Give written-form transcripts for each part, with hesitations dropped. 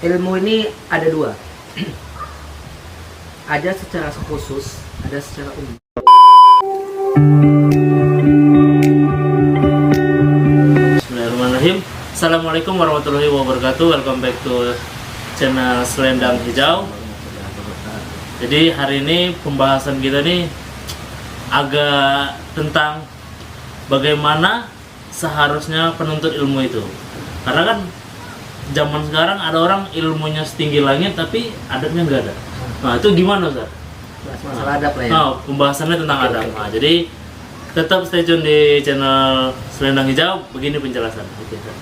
ilmu ini ada dua. Ada secara khusus, ada secara umum. Bismillahirrahmanirrahim. Assalamualaikum warahmatullahi wabarakatuh. Welcome back to channel Selendang Hijau. Jadi hari ini pembahasan kita nih agak tentang bagaimana seharusnya penuntut ilmu itu. Karena kan zaman sekarang ada orang ilmunya setinggi langit tapi adabnya enggak ada. Nah itu gimana Ustaz? Masalah adab lah ya. Nah, pembahasannya tentang adab. Nah, jadi tetap stay tune di channel Selendang Hijau. Begini penjelasan. Oke, Ustaz.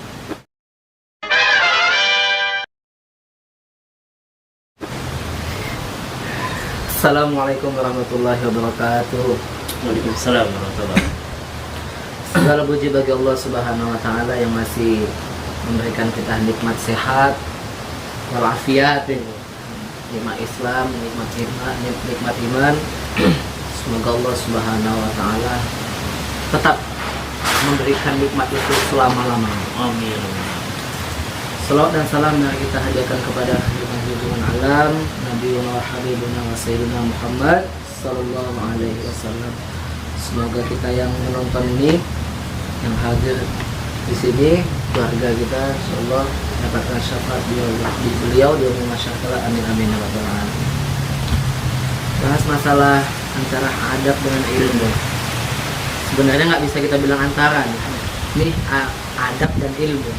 Assalamualaikum warahmatullahi wabarakatuh. Waalaikumsalam warahmatullahi wabarakatuh. Segala puji bagi Allah Subhanahu wa taala yang masih memberikan kita nikmat sehat walafiat, nikmat Islam, nikmat iman. Semoga Allah Subhanahu wa taala tetap memberikan nikmat itu selama-lamanya. Amin. Salawat dan salam yang kita hadiahkan kepada junjungan alam Nabi wa Habibuna wa Sayyidina Muhammad sallallahu alaihi wasallam. Semoga kita yang menonton ini, yang hadir di sini, keluarga kita, insyaallah dapatkan syafaat beliau di umum masyarakat. Amin amin ya rabbal alamin. Bahas masalah antara adab dengan ilmu. Sebenarnya nggak bisa kita bilang antara nih adab dan ilmu.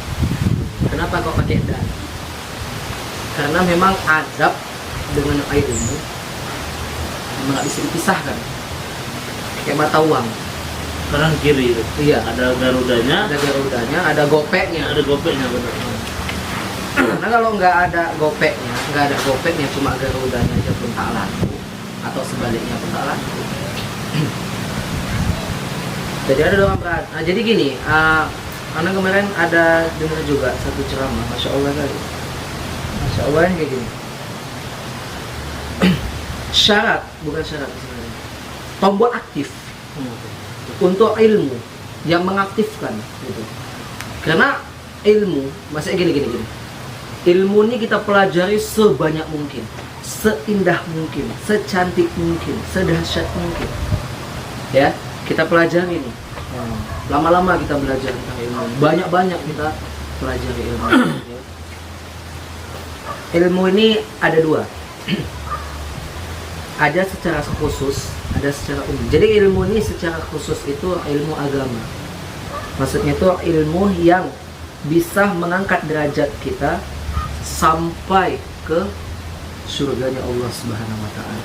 Kenapa kok pakai dan? Karena memang adab dengan ilmu memang nggak bisa dipisahkan. Kayak mata uang. Kanan kiri itu. Iya. Ada garudanya. Ada garudanya, ada gopeknya. Ada gopeknya benar. Karena kalau nggak ada gopeknya, cuma garudanya aja pun tak laku, atau sebaliknya pun tak laku. Jadi ada dua berat. Nah, jadi gini, karena kemarin ada dengar juga satu ceramah, masya Allah kali, masya Allah yang kayak gini. Syarat, bukan syarat sebenarnya, tombol aktif untuk ilmu yang mengaktifkan gitu. Karena ilmu, maksudnya gini. Ilmu ini kita pelajari sebanyak mungkin, seindah mungkin, secantik mungkin, sedahsyat mungkin. Ya, kita pelajari ini. Lama-lama kita belajar tentang ilmu. Banyak-banyak kita pelajari ilmu. Ya. Ilmu ini ada dua. Ada secara khusus, ada secara umum. Jadi ilmu ini secara khusus itu ilmu agama. Maksudnya itu ilmu yang bisa mengangkat derajat kita sampai ke surganya Allah Subhanahu wa taala.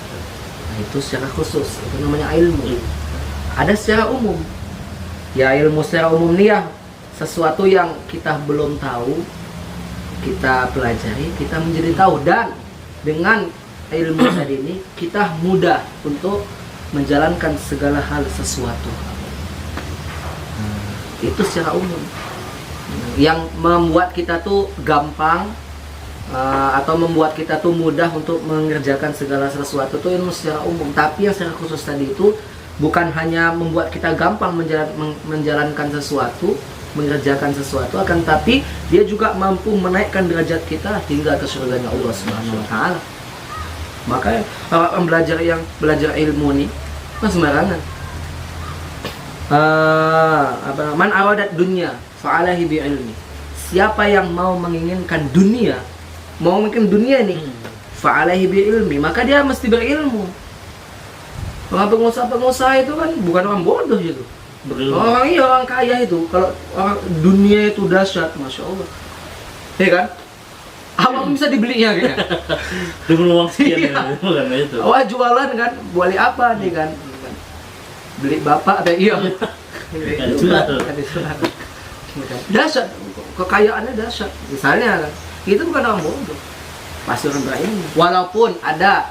Nah, itu secara khusus, itu namanya ilmu. Ada secara umum. Ya, ilmu secara umum nih ya sesuatu yang kita belum tahu, kita pelajari, kita menjadi tahu, dan dengan ilmu tadi ini kita mudah untuk menjalankan segala hal sesuatu. Itu secara umum. Yang membuat kita tuh gampang atau membuat kita tuh mudah untuk mengerjakan segala sesuatu tuh ilmu secara umum. Tapi yang secara khusus tadi itu bukan hanya membuat kita gampang menjalankan sesuatu, mengerjakan sesuatu, akan tapi dia juga mampu menaikkan derajat kita hingga ke surganya Allah Subhanahu wa taala. Makanya orang belajar ilmu nih mas sembarangan. Man aradat dunya fa'alahi bi ilmi. Siapa yang mau menginginkan dunia, mau mungkin dunia nih, fa'alahi bi ilmi, maka dia mesti berilmu. Orang pengusaha itu kan bukan orang bodoh gitu. Orang kaya itu, kalau orang dunia itu dahsyat, masya Allah, ya kan? Apa bisa dibelinya kayaknya? Dengan uang sekian ya, bukan itu. Wah, jualan kan, boleh apa nih kan? Beli bapak atau iya? Dahsyat, kekayaannya dahsyat. Misalnya kan, itu bukan orang bodoh, pasti orang berilmu. Walaupun ada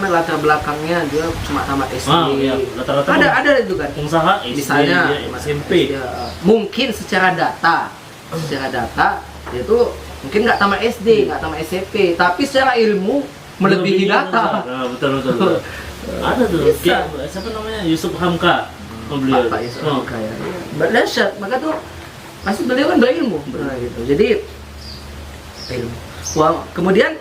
latar belakangnya dia cuma tamat SD. Iya. Rata-rata ada itu kan. Pengusaha SD, misalnya SMP. Mungkin secara data itu mungkin nggak tamat SD, nggak tamat SMP, tapi secara ilmu melebihi data. Betul. Ada tuh. Siapa namanya? Yusuf Hamka. Beliau. Pak Yusuf Hamka, ya. 'Dahsyat. Maka tuh pasti beliau kan berilmu. Nah, gitu. Jadi ilmu. Kemudian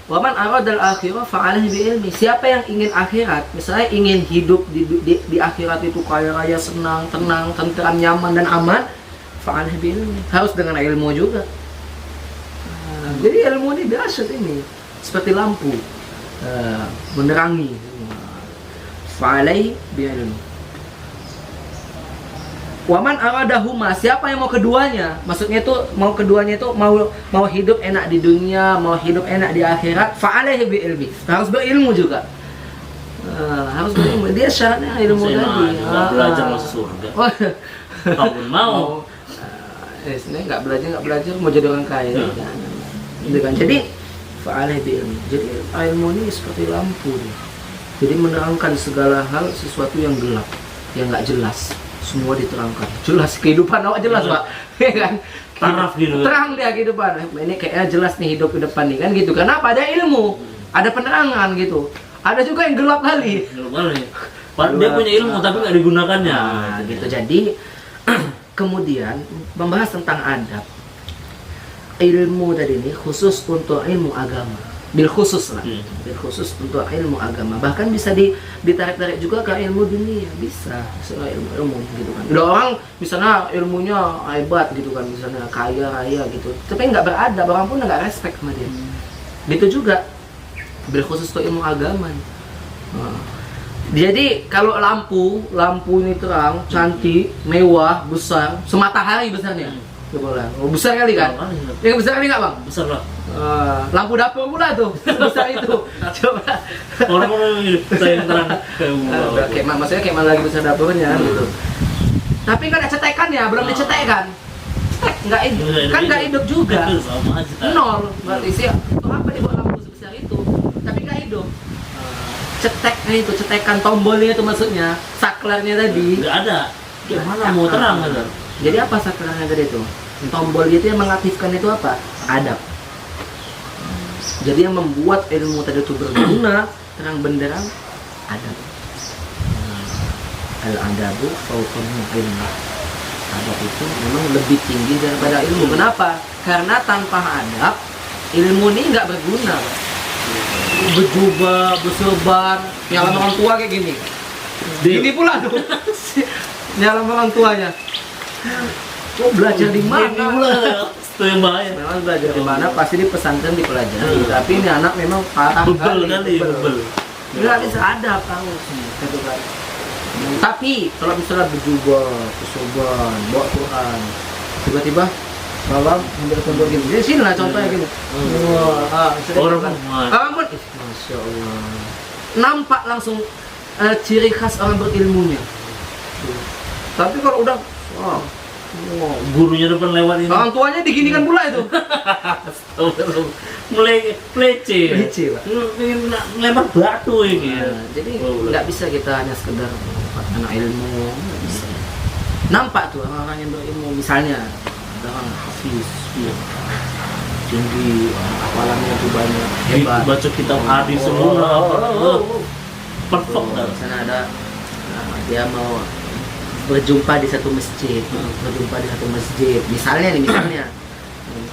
waman aradal akhirah fa'alaihi bi ilmi. Siapa yang ingin akhirat, misalnya ingin hidup di akhirat itu kaya raya, senang, tenang, tentram, nyaman dan aman, fa'alaihi bi ilmi. Harus dengan ilmu juga. Jadi ilmu ini dahsyat ini, seperti lampu menerangi. Fa'alaihi bi ilmi. Waman aradahuma, siapa yang mau keduanya? Maksudnya itu mau hidup enak di dunia, mau hidup enak di akhirat, fa'alaihi bi ilmi. Harus berilmu juga. Harus berilmu. Dia syaratnya ilmu tadi. Belajar masuk surga. Kalaupun mau. Sebenarnya nggak belajar mau jadi orang kaya. Gitu kan. Jadi fa'alaihi bi ilmi. Jadi ilmu ini seperti lampu. Jadi menerangkan segala hal, sesuatu yang gelap, yang nggak jelas. Semua diterangkan, jelas kehidupan awak jelas pak, ya kan? Taraf gitu. Terang dia kehidupan. Ini kayaknya jelas nih hidup ke depan nih kan gitu. Kenapa? Ada ilmu, ada penerangan gitu. Ada juga yang gelap kali. Gelap kali. Dia punya ilmu tapi nggak digunakannya. Gitu. Jadi kemudian membahas tentang adab. Ilmu tadi ini khusus untuk ilmu agama. Bil khusus lah, bil khusus untuk ilmu agama. Bahkan bisa ditarik-tarik juga ke ilmu dunia, bisa ilmu gitu kan. Ada orang misalnya ilmunya hebat gitu kan, misalnya kaya raya gitu, tapi nggak beradab, orang pun nggak respect sama dia. Gitu juga bil khusus untuk ilmu agama. Jadi kalau lampu ini terang, cantik, mewah, besar, sematahari besarnya. Coba lah, besar kali kan? Yang besar kali nggak bang? Besar lah. Lampu dapur pula tuh, besar itu. Coba. Orang-orang saya yang terang. Maksudnya kayak mana lagi besar dapurnya gitu. Tapi kan ada cetekannya, belum dicetekkan. Cetek nggak hidup, kan nggak hidup juga. Nol, berarti sih. Untuk apa dibuat lampu sebesar itu? Tapi nggak hidup. Ceteknya itu, cetekan tombolnya itu maksudnya, saklarnya tadi. Nggak ada. Gimana mau terang ada? Jadi apa saklarnya tadi itu? Tombol itu yang mengaktifkan itu apa? Adab. Jadi yang membuat ilmu tadi itu berguna, terang benderang, adab. Al-adabu fawqa ilmu. Adab itu memang lebih tinggi daripada ilmu. Kenapa? Karena tanpa adab, ilmu ini nggak berguna. Berjubah, berserban, nyalam orang tua kayak gini. Gini pula tuh. Nyalam orang tuanya. Oh, belajar di mana? Itu yang bahaya. Memang belajar di mana pasti di pesantren dipelajari. Tapi ini anak memang parah bebel kali, bebel. Nggak bisa adab tahu sih, gitu kan. Tapi kalau misalnya berjubah, bersorban, bawa Quran, tiba-tiba malam mundur gini. Jadi sini lah contohnya gini. Orang pun, masya Allah. Nampak langsung ciri khas orang berilmunya. Tapi kalau udah gurunya depan lewat ini. Orang tuanya diginikan pula itu. Mulai plece. Pak. Lempar batu ini. Jadi nggak bisa kita hanya sekedar anak ilmu, nggak bisa. Nampak tuh orang-orang yang berilmu, misalnya ada orang hafiz, tinggi, hafalannya tuh banyak, hebat. Baca kitab hadis semua. Perfect. Sana ada dia mau berjumpa di satu masjid, misalnya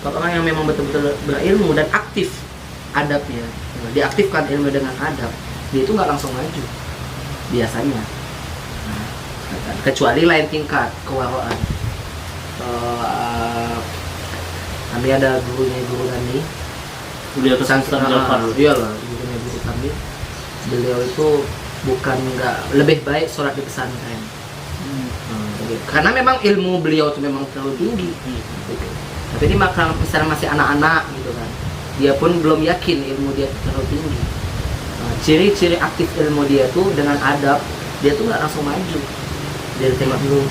kalau orang yang memang betul-betul berilmu dan aktif adabnya, diaktifkan ilmu dengan adab, dia itu nggak langsung maju biasanya, kecuali lain tingkat kewaraan. Kami ada guru kami, beliau pesantren Jafar. Iyalah, guru kami, beliau itu bukan nggak lebih baik sholat di pesantren. Karena memang ilmu beliau itu memang terlalu tinggi, gitu. Tapi ini misalnya masih anak-anak gitu kan, dia pun belum yakin ilmu dia terlalu tinggi. Ciri-ciri aktif ilmu dia tuh dengan adab, dia tuh nggak langsung maju. Dia tengok dulu,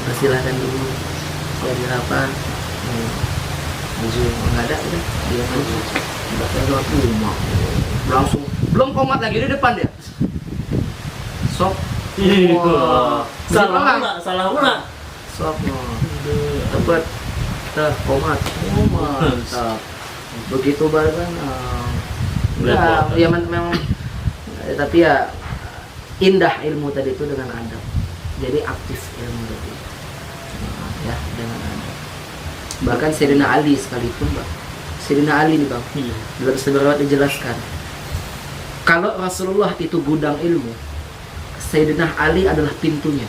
persilahkan dulu, jadi apa, maju nggak ada udah, dia maju, nggak tengok rumah, langsung belum komat lagi di depan dia, sok. Salah pula. Sok tempat komat. Mantap. Begitu baru kan. Ya memang tapi ya indah ilmu tadi itu dengan adab. Jadi aktif ilmu tadi. Ya dengan adab. Bahkan Sayyidina Ali sekalipun, Bang. Sayyidina Ali nih, Bang. Dalam sebuah riwayat dijelaskan, kalau Rasulullah itu gudang ilmu, Sayyidina Ali adalah pintunya.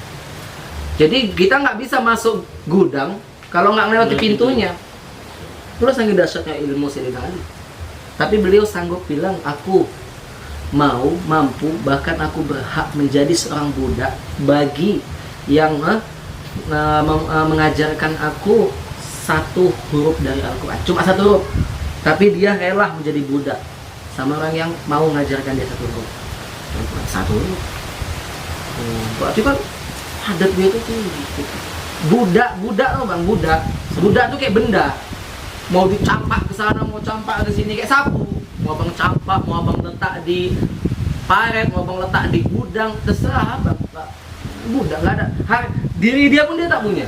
Jadi kita nggak bisa masuk gudang kalau nggak melewati pintunya. Itulah saking dahsyatnya ilmu Sayyidina Ali. Tapi beliau sanggup bilang, aku mampu, bahkan aku berhak menjadi seorang budak bagi yang mengajarkan aku satu huruf dari Al-Quran. Cuma satu huruf, tapi dia rela menjadi budak sama orang yang mau mengajarkan dia satu huruf. Satu huruf. Berarti kan adat dia itu tinggi. Budak loh, Bang, budak tuh kayak benda. Mau dicampak ke sana, mau campak ke sini kayak sapu. Mau Abang campak, mau Abang letak di paret, mau Abang letak di gudang, terserah Abang. Budak nggak ada. Diri dia pun dia tak punya.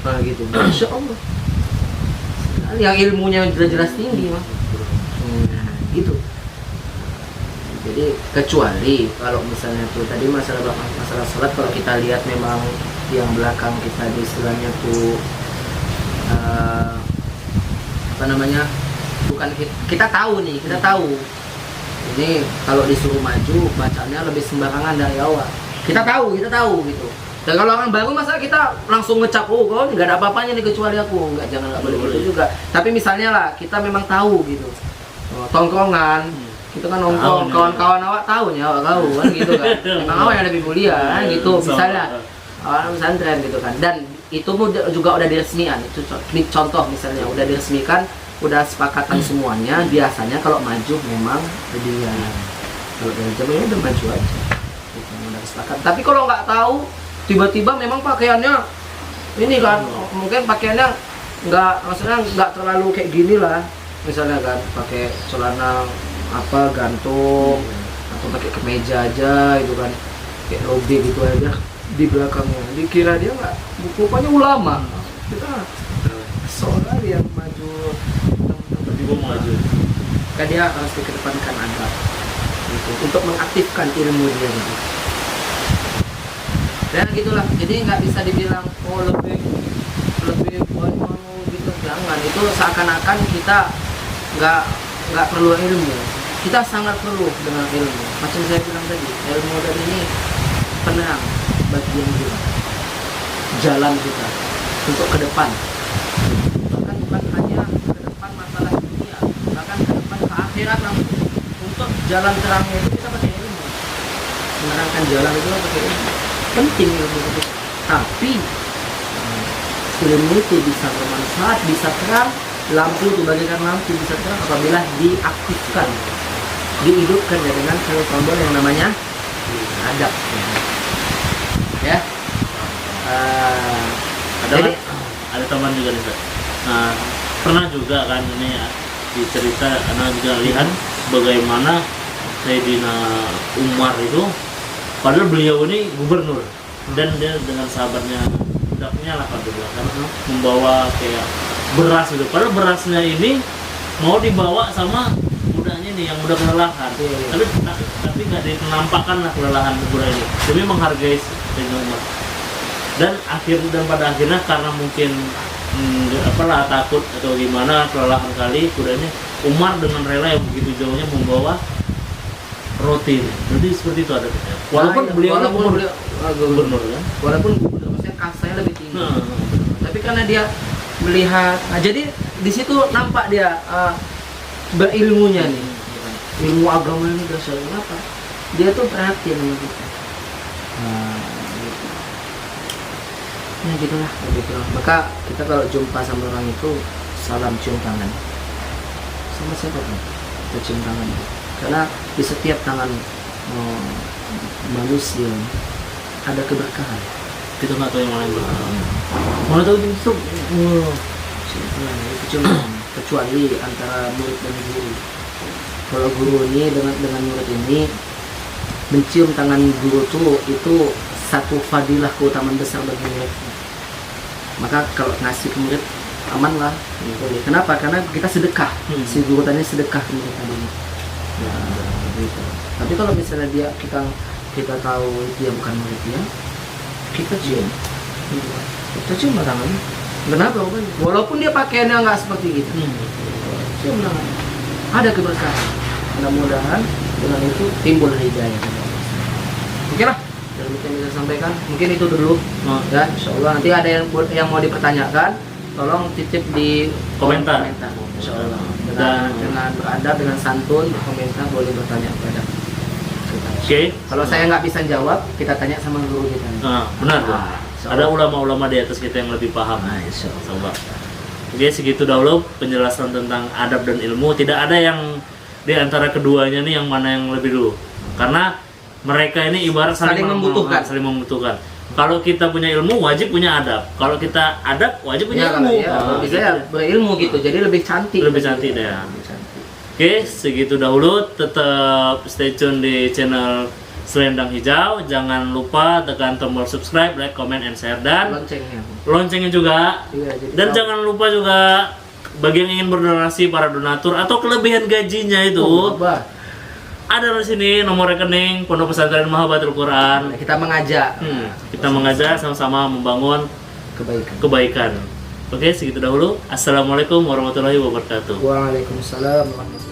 Nah gitu. Masya Allah. Yang ilmunya jelas-jelas tinggi, Mas. Gitu. Jadi kecuali kalau misalnya tuh tadi masalah salat, kalau kita lihat memang yang belakang kita di istilahnya tuh bukan kita tahu nih, kita tahu ini kalau disuruh maju bacanya lebih sembarangan dari awal. Kita tahu gitu. Dan kalau orang baru masa kita langsung ngecap, oh kau nggak ada apa-apanya nih kecuali aku, jangan boleh gitu juga. Tapi misalnya lah kita memang tahu gitu, tongkrongan kita kan nongkrong, kawan-kawan awak tahu kan gitu kan. Memang awak yang lebih mulia kan gitu, misalnya awak pesantren gitu kan. Dan itu juga udah diresmikan, itu contoh misalnya udah diresmikan, udah sepakatan semuanya. Biasanya kalau maju memang dia kalau dari zamannya udah maju aja gitu, udah sepakat. Tapi kalau nggak tahu tiba-tiba memang pakaiannya ini kan, mungkin pakaiannya maksudnya nggak terlalu kayak gini lah, misalnya kan pakai celana apa gantung atau pakai kemeja aja gitu kan, kayak robek gitu aja di belakangnya, dikira dia nggak, rupanya ulama. Kita soal yang maju maju kan dia harus dikedepankan adab gitu, untuk mengaktifkan ilmu dia gitu. Dan gitulah, jadi nggak bisa dibilang oh lebih gitu, jangan. Itu seakan-akan kita nggak perlu ilmu. Kita sangat perlu dengan ilmu. Macam saya bilang tadi, ilmu dari ini penerang bagi yang hilang, jalan kita untuk ke depan. Bahkan bukan hanya ke depan masalah dunia, bahkan ke depan ke akhirat langsung. Untuk jalan terangnya itu kita pakai ilmu. Menerangkan jalan itu pakai ilmu. Penting ilmu itu. Tapi ilmu itu bisa bermanfaat, bisa terang. Lampu itu bagaikan lampu bisa terang apabila diaktifkan, dihidupkan ya dengan tombol yang namanya adab. Ya. Jadi ada teman juga nih, pernah juga kan ini di cerita, anak juga lihat bagaimana Sayyidina Umar itu, padahal beliau ini gubernur dan dia dengan sahabatnya, budaknya lah kan membawa kayak beras gitu, padahal berasnya ini mau dibawa sama budaknya nih yang udah kelelahan. Tapi nggak dinampakkan lah kelelahan budak ini demi menghargai Sayyidina Umar. Dan pada akhirnya karena mungkin takut atau gimana, kelelahan kali kudanya, Umar dengan rela yang begitu jauhnya membawa roti. Jadi seperti itu ada. Walaupun beliau gubernur kan, walaupun gubernur maksudnya kasanya lebih tinggi. Tapi karena dia melihat, jadi di situ nampak dia berilmunya nih, ilmu agama ini dasarnya apa? Dia tuh perhatian sama kita. Ya gitulah. Maka kita kalau jumpa sama orang itu salam cium tangan. Sama siapa pun kita cium tangan. Karena di setiap tangan manusia ada keberkahan. Kita nggak tahu yang mana yang berkah. Mana tahu itu cuma kecuali antara murid dan guru. Kalau guru ini dengan murid ini mencium tangan guru itu satu fadilah, keutamaan besar bagi murid. Maka kalau ngasih ke murid aman lah. Kenapa? Karena kita sedekah. Si guru tadi sedekah ke murid tadi. Ya, gitu. Tapi kalau misalnya kita tahu dia bukan murid dia, kita cium tangannya, Kenapa? Walaupun dia pakaiannya nggak seperti gitu. Saya bilang ada keberkahan. Mudah-mudahan dengan itu timbul hidayah. Oke lah, yang bisa sampaikan. Mungkin itu dulu. Ya, insya Allah nanti ada yang mau dipertanyakan, tolong titip di Komentar. Insya Allah. Dengan beradab, dengan santun, berkomentar boleh bertanya kepada kita. Oke. Kalau saya nggak bisa jawab, kita tanya sama guru kita. Benar. Ada ulama-ulama di atas kita yang lebih paham. Insya Allah. Oke, segitu dahulu penjelasan tentang adab dan ilmu. Tidak ada yang di antara keduanya nih yang mana yang lebih dulu. Karena mereka ini ibarat saling membutuhkan. Kalau kita punya ilmu, wajib punya adab. Kalau kita adab, wajib punya ilmu. Bisa ya berilmu gitu, jadi lebih cantik. Lebih cantik deh. Oke, segitu dahulu. Tetap stay tune di channel Selendang Hijau. Jangan lupa tekan tombol subscribe, like, comment, and share, dan loncengnya juga. Dan jangan lupa juga bagi yang ingin berdonasi, para donatur atau kelebihan gajinya itu, ada di sini nomor rekening Pondok Pesantren Mahabatul Quran. Kita mengajak. Kita mengajak sama-sama membangun kebaikan. Oke, segitu dahulu. Assalamualaikum warahmatullahi wabarakatuh. Waalaikumsalam warahmatullahi wabarakatuh.